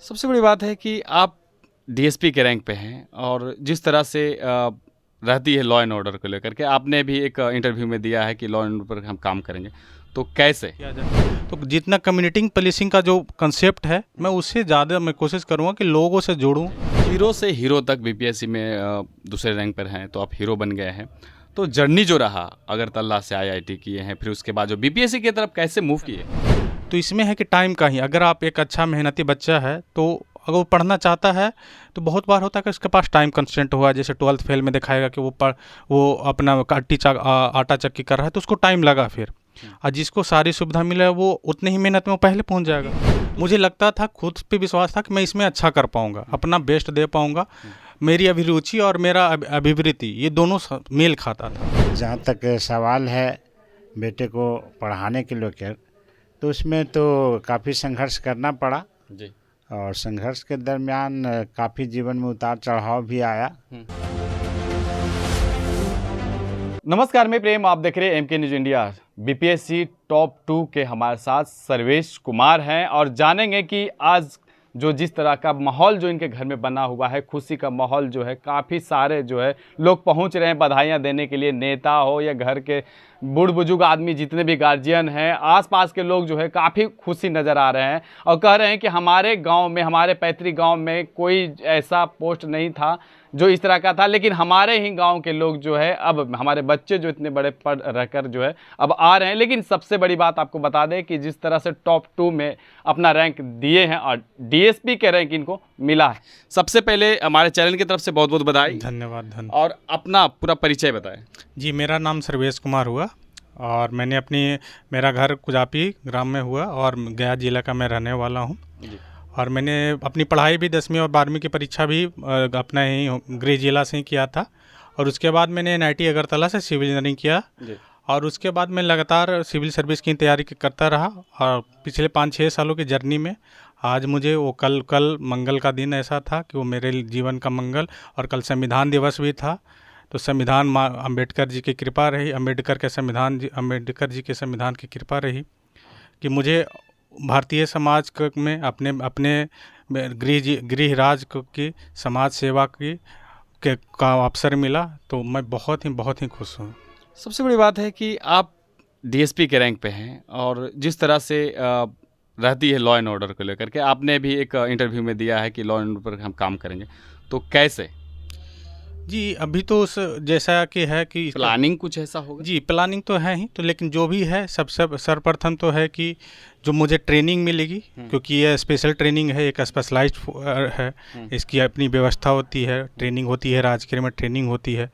सबसे बड़ी बात है कि आप डीएसपी के रैंक पे हैं और जिस तरह से रहती है लॉ एंड ऑर्डर को लेकर के, आपने भी एक इंटरव्यू में दिया है कि लॉ एंड ऑर्डर पर हम काम करेंगे, तो कैसे किया जाए। तो जितना कम्युनिटी पुलिसिंग का जो कंसेप्ट है, मैं उससे ज़्यादा मैं कोशिश करूँगा कि लोगों से जोड़ूँ। जीरो से हीरो तक बीपीएससी में दूसरे रैंक पर हैं, तो आप हीरो बन गए हैं। तो जर्नी जो रहा, अगरतला से आईआईटी किए हैं, फिर उसके बाद जो बीपीएससी की तरफ कैसे मूव किए? तो इसमें है कि टाइम का ही, अगर आप एक अच्छा मेहनती बच्चा है तो अगर वो पढ़ना चाहता है तो बहुत बार होता है कि उसके पास टाइम कंस्ट्रेंट हुआ, जैसे 12th फेल में दिखाएगा कि वो अपना आटा चक्की कर रहा है तो उसको टाइम लगा। फिर और जिसको सारी सुविधा मिले वो उतनी ही मेहनत में वो पहले पहुंच जाएगा। मुझे लगता था, खुद पे विश्वास था कि मैं इसमें अच्छा कर पाऊंगा, अपना बेस्ट दे पाऊंगा। मेरी अभिरुचि और मेरा अभिवृत्ति ये दोनों मेल खाता था। जहाँ तक सवाल है बेटे को पढ़ाने के लेकर, तो उसमें तो काफ़ी संघर्ष करना पड़ा जी। और संघर्ष के दरमियान काफ़ी जीवन में उतार चढ़ाव भी आया। नमस्कार, मैं प्रेम, आप देख रहे हैं MK news India. BPSC top 2 के हमारे साथ सर्वेश कुमार हैं और जानेंगे कि आज जो जिस तरह का माहौल जो इनके घर में बना हुआ है, खुशी का माहौल जो है, काफ़ी सारे जो है लोग पहुंच रहे हैं बधाइयां देने के लिए, नेता हो या घर के बूढ़ बुजुर्ग आदमी, जितने भी गार्जियन हैं, आसपास के लोग जो है काफ़ी खुशी नज़र आ रहे हैं और कह रहे हैं कि हमारे गांव में, हमारे पैतृक गांव में कोई ऐसा पोस्ट नहीं था जो इस तरह का था, लेकिन हमारे ही गांव के लोग जो है, अब हमारे बच्चे जो इतने बड़े पढ़ रहकर जो है अब आ रहे हैं। लेकिन सबसे बड़ी बात आपको बता दें कि जिस तरह से टॉप 2 में अपना रैंक दिए हैं और डीएसपी के रैंक इनको मिला है, सबसे पहले हमारे चैनल की तरफ से बहुत बहुत बधाई। धन्यवाद। और अपना पूरा परिचय बताएं। जी, मेरा नाम सर्वेश कुमार हुआ और मेरा घर कुजापी ग्राम में हुआ और गया जिला का मैं रहने वाला हूँ। और मैंने अपनी पढ़ाई भी 10वीं और 12वीं की परीक्षा भी अपना ही गृह जिला से ही किया था। और उसके बाद मैंने एनआईटी अगरतला से सिविल इंजीनियरिंग किया और उसके बाद मैं लगातार सिविल सर्विस की तैयारी करता रहा। और पिछले 5-6 सालों की जर्नी में आज मुझे वो कल मंगल का दिन ऐसा था कि वो मेरे जीवन का मंगल, और कल संविधान दिवस भी था। तो संविधान अम्बेडकर जी की कृपा रही, अम्बेडकर जी के संविधान की कृपा रही कि मुझे भारतीय समाज में अपने गृह राज की समाज सेवा का अवसर मिला। तो मैं बहुत ही खुश हूँ। सबसे बड़ी बात है कि आप डीएसपी के रैंक पे हैं और जिस तरह से रहती है लॉ एंड ऑर्डर को लेकर के, आपने भी एक इंटरव्यू में दिया है कि लॉ एंड ऑर्डर पर हम काम करेंगे, तो कैसे? जी, अभी तो जैसा कि है कि प्लानिंग कुछ ऐसा होगा? जी, प्लानिंग तो है ही, तो लेकिन जो भी है सबसे सर्वप्रथम तो है कि जो मुझे ट्रेनिंग मिलेगी, क्योंकि ये स्पेशल ट्रेनिंग है, एक स्पेशलाइज्ड है, इसकी अपनी व्यवस्था होती है, ट्रेनिंग होती है, राजकीय में ट्रेनिंग होती है।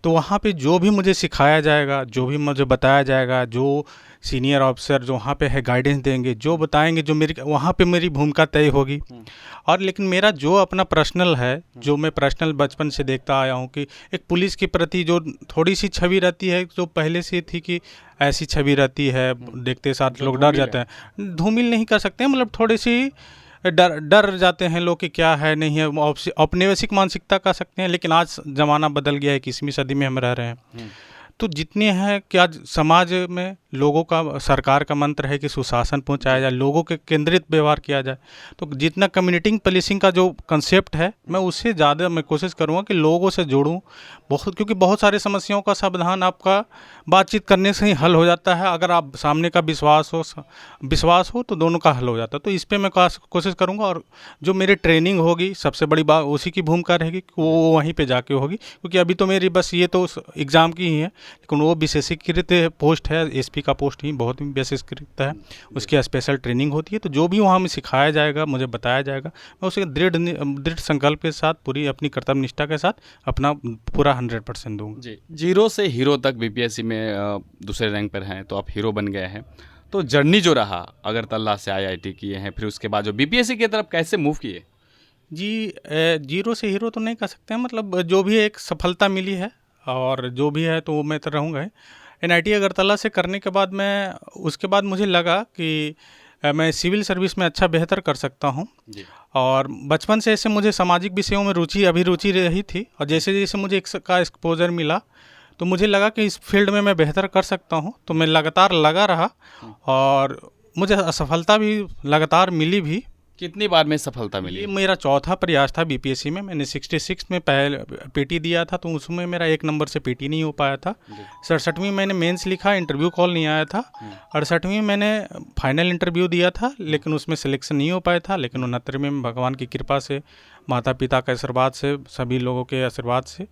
तो वहाँ पे जो भी मुझे सिखाया जाएगा, जो भी मुझे बताया जाएगा, जो सीनियर ऑफिसर जो वहाँ पे है गाइडेंस देंगे, जो बताएंगे, जो वहाँ पे मेरी भूमिका तय होगी। और लेकिन मेरा जो अपना पर्सनल है, जो मैं पर्सनल बचपन से देखता आया हूँ कि एक पुलिस के प्रति जो थोड़ी सी छवि रहती है, जो पहले से थी कि ऐसी छवि रहती है, देखते साथ लोग डर जाते हैं। धूमिल नहीं कर सकते, मतलब थोड़ी सी डर जाते हैं लोग कि क्या है नहीं है, औपनिवेशिक मानसिकता कह सकते हैं। लेकिन आज ज़माना बदल गया है, 21वीं सदी में हम रह रहे हैं। तो जितने हैं कि आज समाज में लोगों का, सरकार का मंत्र है कि सुशासन पहुंचाया जाए, लोगों के केंद्रित व्यवहार किया जाए। तो जितना कम्युनिटी पुलिसिंग का जो कंसेप्ट है, मैं उससे ज़्यादा मैं कोशिश करूँगा कि लोगों से जोड़ूँ क्योंकि बहुत सारी समस्याओं का समाधान आपका बातचीत करने से ही हल हो जाता है। अगर आप सामने का विश्वास हो तो दोनों का हल हो जाता है। तो इस पर मैं कोशिश करूँगा। और जो मेरी ट्रेनिंग होगी, सबसे बड़ी बात उसी की भूमिका रहेगी कि वो वहीं पर जाके होगी, क्योंकि अभी तो मेरी बस ये तो एग्ज़ाम की ही है, लेकिन वो विशेषीकृत पोस्ट है, एसपी का पोस्ट ही बहुत ही विशेषीकृत है, उसकी स्पेशल ट्रेनिंग होती है। तो जो भी वहाँ में सिखाया जाएगा, मुझे बताया जाएगा, मैं उसे दृढ़ संकल्प के साथ, पूरी अपनी कर्तव्य निष्ठा के साथ अपना पूरा 100% दूँगा। जी, जीरो से हीरो तक बीपीएससी में दूसरे रैंक पर हैं, तो आप हीरो बन गए हैं। तो जर्नी जो रहा, अगरतला से आईआईटी किए हैं, फिर उसके बाद जो बीपीएससी की तरफ कैसे मूव किए? जी, जीरो से हीरो तो नहीं कह सकते हैं, मतलब जो भी एक सफलता मिली है और जो भी है तो मैं तो रहूँगा। एनआईटी अगरतला से करने के बाद उसके बाद मुझे लगा कि मैं सिविल सर्विस में अच्छा बेहतर कर सकता हूँ। और बचपन से ऐसे मुझे सामाजिक विषयों में अभिरुचि रही थी, और जैसे जैसे मुझे इसका एक्सपोजर मिला तो मुझे लगा कि इस फील्ड में मैं बेहतर कर सकता हूँ। तो मैं लगातार लगा रहा और मुझे असफलता भी लगातार मिली भी। कितनी बार में सफलता मिली? ये मेरा चौथा प्रयास था बीपीएससी में। मैंने 66 में पहले पीटी दिया था, तो उसमें मेरा 1 नंबर से पीटी नहीं हो पाया था। 67वीं मैंने मेंस लिखा, इंटरव्यू कॉल नहीं आया था। 68वीं मैंने फाइनल इंटरव्यू दिया था, लेकिन उसमें सिलेक्शन नहीं हो पाया था। लेकिन 69वीं में भगवान की कृपा से, माता पिता के आशीर्वाद से, सभी लोगों के आशीर्वाद से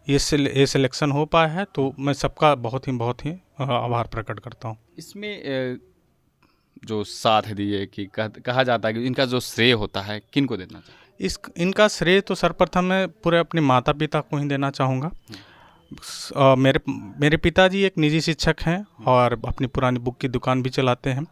ये सिलेक्शन हो पाया है। तो मैं सबका बहुत ही आभार प्रकट करता हूँ। इसमें जो साथ दिए कि कहा जाता है कि इनका जो श्रेय होता है किन को देना चाहिए? इनका श्रेय तो सर्वप्रथम मैं पूरे अपने माता पिता को ही देना चाहूँगा। मेरे पिताजी एक निजी शिक्षक हैं और अपनी पुरानी बुक की दुकान भी चलाते हैं।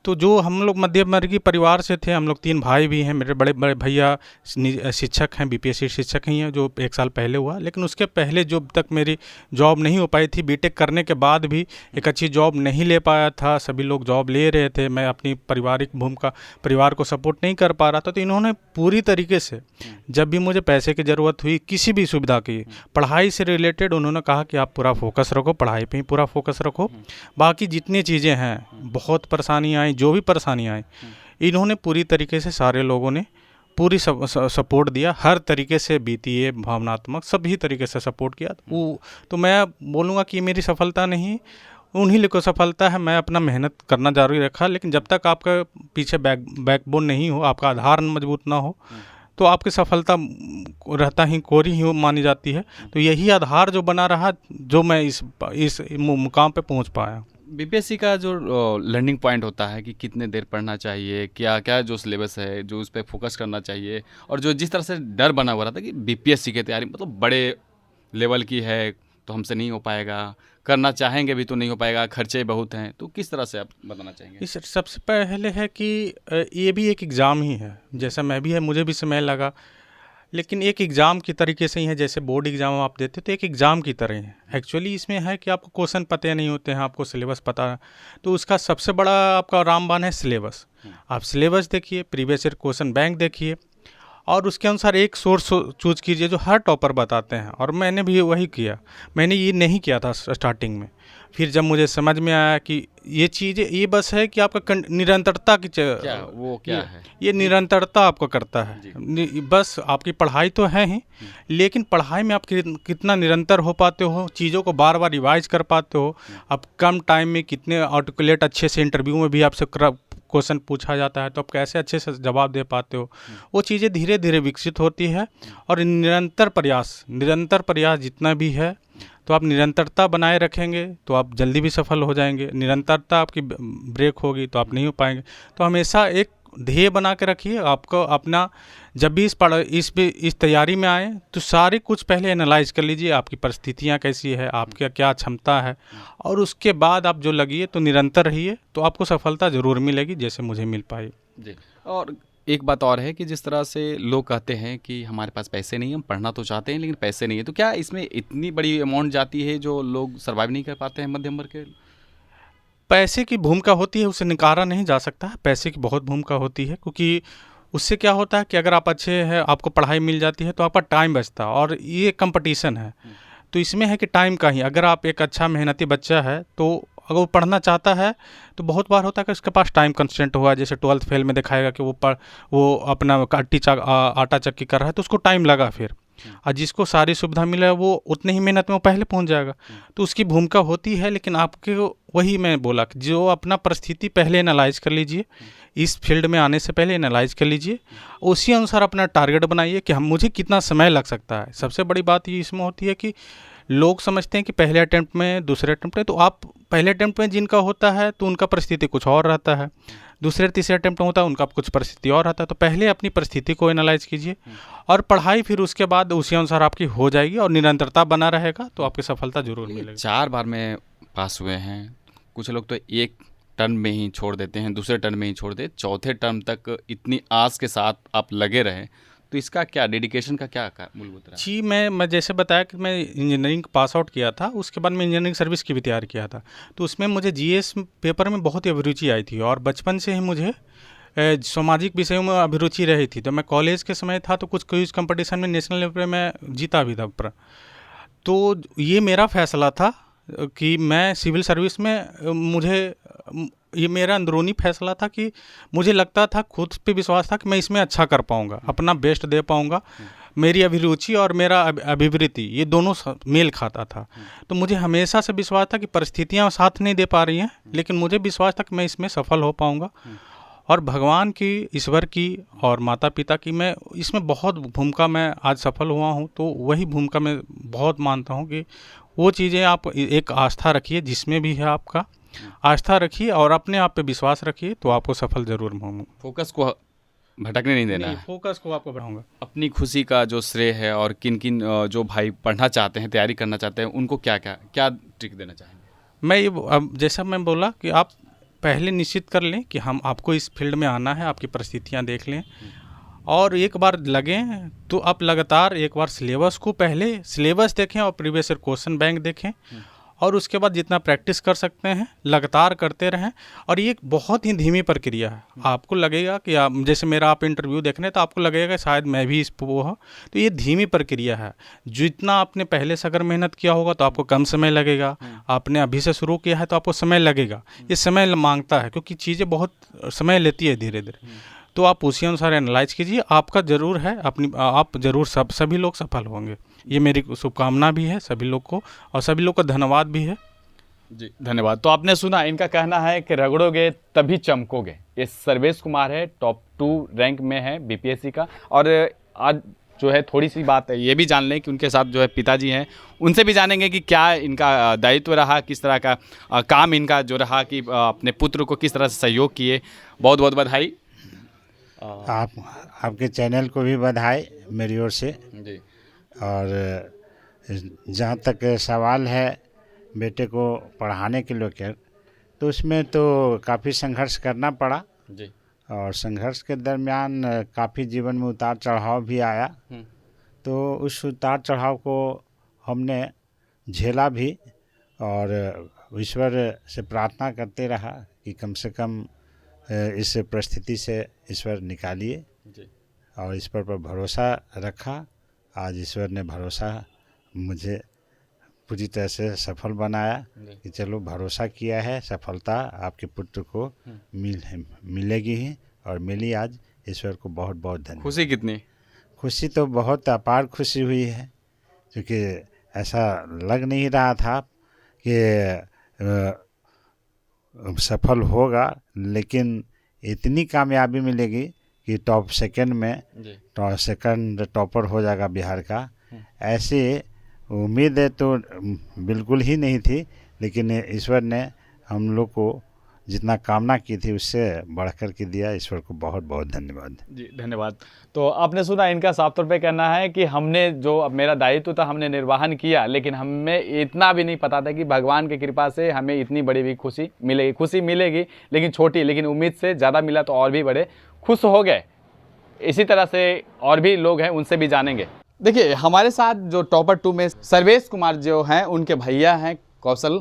तो जो हम लोग मध्यमवर्गीय परिवार से थे, हम लोग 3 भाई भी हैं। मेरे बड़े बड़े भैया शिक्षक हैं, बीपीएससी शिक्षक ही हैं, जो 1 साल पहले हुआ। लेकिन उसके पहले जो तक मेरी जॉब नहीं हो पाई थी, बीटेक करने के बाद भी एक अच्छी जॉब नहीं ले पाया था। सभी लोग जॉब ले रहे थे, मैं अपनी पारिवारिक भूमिका, परिवार को सपोर्ट नहीं कर पा रहा था। तो इन्होंने पूरी तरीके से, जब भी मुझे पैसे की ज़रूरत हुई, किसी भी सुविधा की, पढ़ाई से रिलेटेड, उन्होंने कहा कि आप पूरा फोकस रखो, पढ़ाई पे ही पूरा फोकस रखो। बाकी जितनी चीज़ें हैं, बहुत परेशानियाँ आई, जो भी परेशानियाँ आई, इन्होंने पूरी तरीके से, सारे लोगों ने पूरी सपोर्ट दिया। हर तरीके से, वित्तीय, भावनात्मक, सभी तरीके से सपोर्ट किया। तो मैं बोलूँगा कि मेरी सफलता नहीं, उन्हीं लोगों को सफलता है। मैं अपना मेहनत करना जारी रखा, लेकिन जब तक आपका पीछे बैकबोन नहीं हो, आपका आधार मजबूत ना हो, तो आपकी सफलता रहता ही कोरी ही मानी जाती है। तो यही आधार जो बना रहा, जो मैं इस मुकाम पे पहुंच पाया। बीपीएससी का जो लर्निंग पॉइंट होता है कि कितने देर पढ़ना चाहिए, क्या क्या जो सिलेबस है, जो उस पर फोकस करना चाहिए, और जो जिस तरह से डर बना हुआ था कि बीपीएससी की तैयारी मतलब बड़े लेवल की है, तो हमसे नहीं हो पाएगा, करना चाहेंगे भी तो नहीं हो पाएगा, खर्चे बहुत हैं, तो किस तरह से आप बताना चाहेंगे? इस सबसे पहले है कि ये भी एक एग्ज़ाम ही है। जैसा मैं भी है, मुझे भी समय लगा, लेकिन एक एग्ज़ाम की तरीके से ही है। जैसे बोर्ड एग्ज़ाम आप देते तो एक एग्ज़ाम की तरह है। एक्चुअली इसमें है कि आपको क्वेश्चन पता नहीं होते हैं, आपको सिलेबस पता है। तो उसका सबसे बड़ा आपका रामबाण है सिलेबस। आप सिलेबस देखिए, प्रीवियस ईयर क्वेश्चन बैंक देखिए, और उसके अनुसार एक सोर्स चूज कीजिए जो हर टॉपर बताते हैं। और मैंने भी वही किया। मैंने ये नहीं किया था स्टार्टिंग में। फिर जब मुझे समझ में आया कि ये चीज़ें, ये बस है कि आपका निरंतरता की क्या है, ये निरंतरता आपको करता है। बस आपकी पढ़ाई तो है ही, लेकिन पढ़ाई में आप कितना निरंतर हो पाते हो, चीज़ों को बार बार रिवाइज कर पाते हो, आप कम टाइम में कितने आर्टिकुलेट अच्छे से, इंटरव्यू में भी आपसे क्वेश्चन पूछा जाता है तो आप कैसे अच्छे से जवाब दे पाते हो, वो चीज़ें धीरे धीरे विकसित होती है। और निरंतर प्रयास जितना भी है, तो आप निरंतरता बनाए रखेंगे तो आप जल्दी भी सफल हो जाएंगे। निरंतरता आपकी ब्रेक होगी तो आप नहीं हो पाएंगे। तो हमेशा एक ध्येय बना के रखिए। आपको अपना जब भी इस तैयारी में आए तो सारे कुछ पहले एनालाइज कर लीजिए, आपकी परिस्थितियाँ कैसी है, आपकी क्या क्षमता है, और उसके बाद आप जो लगिए तो निरंतर रहिए, तो आपको सफलता ज़रूर मिलेगी, जैसे मुझे मिल पाई। जी। और एक बात और है कि जिस तरह से लोग कहते हैं कि हमारे पास पैसे नहीं है, हम पढ़ना तो चाहते हैं लेकिन पैसे नहीं है, तो क्या इसमें इतनी बड़ी अमाउंट जाती है जो लोग सर्वाइव नहीं कर पाते हैं मध्यम वर्ग के? पैसे की भूमिका होती है, उसे नकारा नहीं जा सकता। पैसे की बहुत भूमिका होती है, क्योंकि उससे क्या होता है कि अगर आप अच्छे हैं, आपको पढ़ाई मिल जाती है, तो आपका टाइम बचता है। और ये कंपटीशन है, तो इसमें है कि टाइम का ही, अगर आप एक अच्छा मेहनती बच्चा है, तो अगर वो पढ़ना चाहता है तो बहुत बार होता है कि उसके पास टाइम कंस्ट्रेंट हुआ। जैसे 12th फेल में दिखाएगा कि वो अपना आटा चक्की कर रहा है, तो उसको टाइम लगा। फिर और जिसको सारी सुविधा मिला, वो उतने ही मेहनत में वो पहले पहुंच जाएगा। तो उसकी भूमिका होती है, लेकिन आपके वही मैं बोला कि जो अपना परिस्थिति पहले एनालाइज कर लीजिए, इस फील्ड में आने से पहले एनालाइज कर लीजिए, उसी अनुसार अपना टारगेट बनाइए कि मुझे कितना समय लग सकता है। सबसे बड़ी बात ये इसमें होती है कि लोग समझते हैं कि पहले अटेम्प्ट में, दूसरे अटेम्प्ट में, तो आप पहले अटेम्प्ट में जिनका होता है तो उनका परिस्थिति कुछ और रहता है, दूसरे तीसरे अटेम्प्ट में होता है उनका कुछ परिस्थिति और रहता है। तो पहले अपनी परिस्थिति को एनालाइज कीजिए और पढ़ाई फिर उसके बाद उसी अनुसार आपकी हो जाएगी और निरंतरता बना रहेगा, तो आपकी सफलता जरूर मिलेगी। 4 बार में पास हुए हैं, कुछ लोग तो एक टर्म में ही छोड़ देते हैं, दूसरे टर्म में ही छोड़ दे, चौथे टर्म तक इतनी आस के साथ आप लगे रहे, तो इसका क्या डेडिकेशन का क्या मूलभूत रहा? जी, मैं जैसे बताया कि मैं इंजीनियरिंग पास आउट किया था, उसके बाद मैं इंजीनियरिंग सर्विस की भी तैयारी किया था। तो उसमें मुझे जीएस पेपर में बहुत ही अभिरुचि आई थी और बचपन से ही मुझे सामाजिक विषयों में अभिरुचि रही थी। तो मैं कॉलेज के समय था तो कुछ क्विज कंपटीशन में नेशनल लेवल पे मैं जीता भी था। तो ये मेरा फैसला था कि मैं सिविल सर्विस में ये मेरा अंदरूनी फैसला था कि मुझे लगता था, खुद पे विश्वास था कि मैं इसमें अच्छा कर पाऊँगा, अपना बेस्ट दे पाऊँगा। मेरी अभिरुचि और मेरा अभिवृत्ति ये दोनों मेल खाता था। तो मुझे हमेशा से विश्वास था कि परिस्थितियाँ साथ नहीं दे पा रही हैं, लेकिन मुझे विश्वास था कि मैं इसमें सफल हो पाऊँगा। और भगवान की, ईश्वर की और माता पिता की मैं इसमें बहुत भूमिका मैं आज सफल हुआ हूँ। तो वही भूमिका मैं बहुत मानता हूँ कि वो चीज़ें आप एक आस्था रखिए, जिसमें भी है आपका आस्था रखिए और अपने आप पे विश्वास रखिए, तो आपको सफल जरूर होंगे। फोकस को भटकने नहीं देना है। फोकस को आपको बढ़ाऊंगा। अपनी खुशी का जो श्रेय है और किन किन जो भाई पढ़ना चाहते हैं, तैयारी करना चाहते हैं, उनको क्या क्या क्या ट्रिक देना चाहेंगे? मैं ये अब जैसा मैं बोला कि आप पहले निश्चित कर लें कि हम आपको इस फील्ड में आना है, आपकी परिस्थितियां देख लें और एक बार लगें तो आप लगातार एक बार सिलेबस को पहले सिलेबस देखें और प्रीवियस ईयर क्वेश्चन बैंक देखें और उसके बाद जितना प्रैक्टिस कर सकते हैं लगातार करते रहें। और ये एक बहुत ही धीमी प्रक्रिया है। आपको लगेगा कि आप जैसे मेरा आप इंटरव्यू देख रहे हैं तो आपको लगेगा शायद मैं भी इस वो हूँ, तो ये धीमी प्रक्रिया है। जितना आपने पहले से अगर मेहनत किया होगा तो आपको कम समय लगेगा, आपने अभी से शुरू किया है तो आपको समय लगेगा। ये समय मांगता है क्योंकि चीज़ें बहुत समय लेती है धीरे धीरे। तो आप उसी अनुसार एनालाइज कीजिए, आपका ज़रूर है, आप ज़रूर सभी लोग सफल होंगे। ये मेरी शुभकामना भी है सभी लोग को और सभी लोग का धन्यवाद भी है। जी धन्यवाद। तो आपने सुना, इनका कहना है कि रगड़ोगे तभी चमकोगे। ये सर्वेश कुमार है, टॉप 2 रैंक में है बीपीएससी का। और आज जो है थोड़ी सी बात है ये भी जान लें कि उनके साथ जो है पिताजी हैं, उनसे भी जानेंगे कि क्या इनका दायित्व रहा, किस तरह का काम इनका जो रहा कि अपने पुत्र को किस तरह से सहयोग किए। बहुत बहुत बधाई। आपके चैनल को भी बधाई मेरी ओर से। जी। और जहाँ तक सवाल है बेटे को पढ़ाने के लेकर, तो उसमें तो काफ़ी संघर्ष करना पड़ा जी। और संघर्ष के दरमियान काफ़ी जीवन में उतार चढ़ाव भी आया। तो उस उतार चढ़ाव को हमने झेला भी और ईश्वर से प्रार्थना करते रहा कि कम से कम इस परिस्थिति से ईश्वर निकालिए और ईश्वर पर भरोसा रखा। आज ईश्वर ने भरोसा मुझे पूरी तरह से सफल बनाया कि चलो भरोसा किया है, सफलता आपके पुत्र को मिलेगी ही और मिली। आज ईश्वर को बहुत बहुत धन्यवाद। खुशी कितनी? खुशी तो बहुत अपार खुशी हुई है, क्योंकि ऐसा लग नहीं रहा था कि सफल होगा, लेकिन इतनी कामयाबी मिलेगी कि टॉप सेकंड में सेकंड टॉपर हो जाएगा बिहार का। ऐसी उम्मीद तो बिल्कुल ही नहीं थी, लेकिन ईश्वर ने हम लोग को जितना कामना की थी उससे बढ़कर के दिया। ईश्वर को बहुत बहुत धन्यवाद। जी धन्यवाद। तो आपने सुना, इनका साफ तौर पे कहना है कि हमने जो अब मेरा दायित्व था हमने निर्वहन किया, लेकिन हमें इतना भी नहीं पता था कि भगवान की कृपा से हमें इतनी बड़ी भी खुशी मिलेगी। खुशी मिलेगी लेकिन छोटी, लेकिन उम्मीद से ज़्यादा मिला तो और भी बड़े खुश हो गए। इसी तरह से और भी लोग हैं, उनसे भी जानेंगे। देखिए हमारे साथ जो टॉपर 2 में सर्वेश कुमार जो हैं, उनके भैया हैं कौशल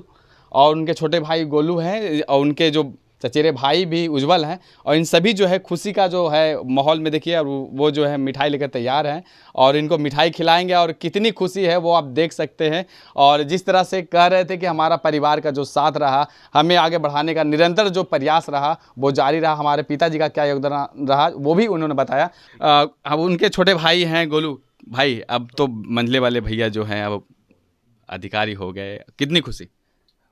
और उनके छोटे भाई गोलू हैं और उनके जो चचेरे भाई भी उज्जवल हैं। और इन सभी जो है खुशी का जो है माहौल में देखिए, और वो जो है मिठाई लेकर तैयार हैं और इनको मिठाई खिलाएंगे और कितनी खुशी है वो आप देख सकते हैं। और जिस तरह से कह रहे थे कि हमारा परिवार का जो साथ रहा, हमें आगे बढ़ाने का निरंतर जो प्रयास रहा वो जारी रहा। हमारे पिताजी का क्या योगदान रहा वो भी उन्होंने बताया। अब उनके छोटे भाई हैं गोलू भाई, अब तो मंझले वाले भैया जो हैं अब अधिकारी हो गए, कितनी खुशी?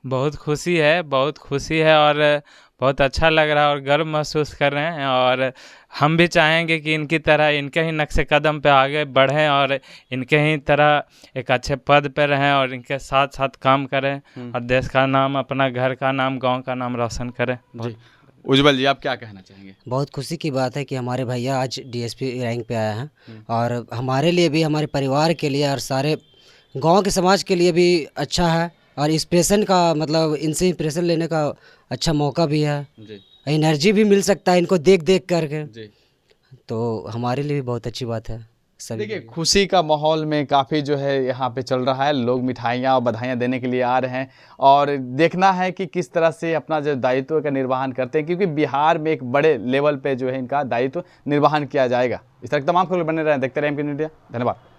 बहुत खुशी है, बहुत खुशी है और बहुत अच्छा लग रहा है और गर्व महसूस कर रहे हैं। और हम भी चाहेंगे कि इनकी तरह, इनके ही नक्शे कदम पे आगे बढ़ें और इनके ही तरह एक अच्छे पद पे रहें और इनके साथ साथ काम करें और देश का नाम, अपना घर का नाम, गांव का नाम रोशन करें। जी उज्जवल जी, आप क्या कहना चाहेंगे? बहुत खुशी की बात है कि हमारे भैया आज डीएसपी रैंक पे आए हैं और हमारे लिए भी, हमारे परिवार के लिए और सारे गांव के समाज के लिए भी अच्छा है। और इंस्पिरेशन का मतलब इनसे इंस्पिरेशन लेने का अच्छा मौका भी है जी। एनर्जी भी मिल सकता है इनको देख देख करके जी। तो हमारे लिए भी बहुत अच्छी बात है। देखिए खुशी का माहौल में काफ़ी जो है यहाँ पे चल रहा है, लोग मिठाइयाँ और बधाइयाँ देने के लिए आ रहे हैं और देखना है कि किस तरह से अपना जो दायित्व का निर्वहन करते हैं, क्योंकि बिहार में एक बड़े लेवल पे जो है इनका दायित्व निर्वहन किया जाएगा। इस तरह तमाम खबरें बने रहें, देखते रहें एमके न्यूज़ इंडिया। धन्यवाद।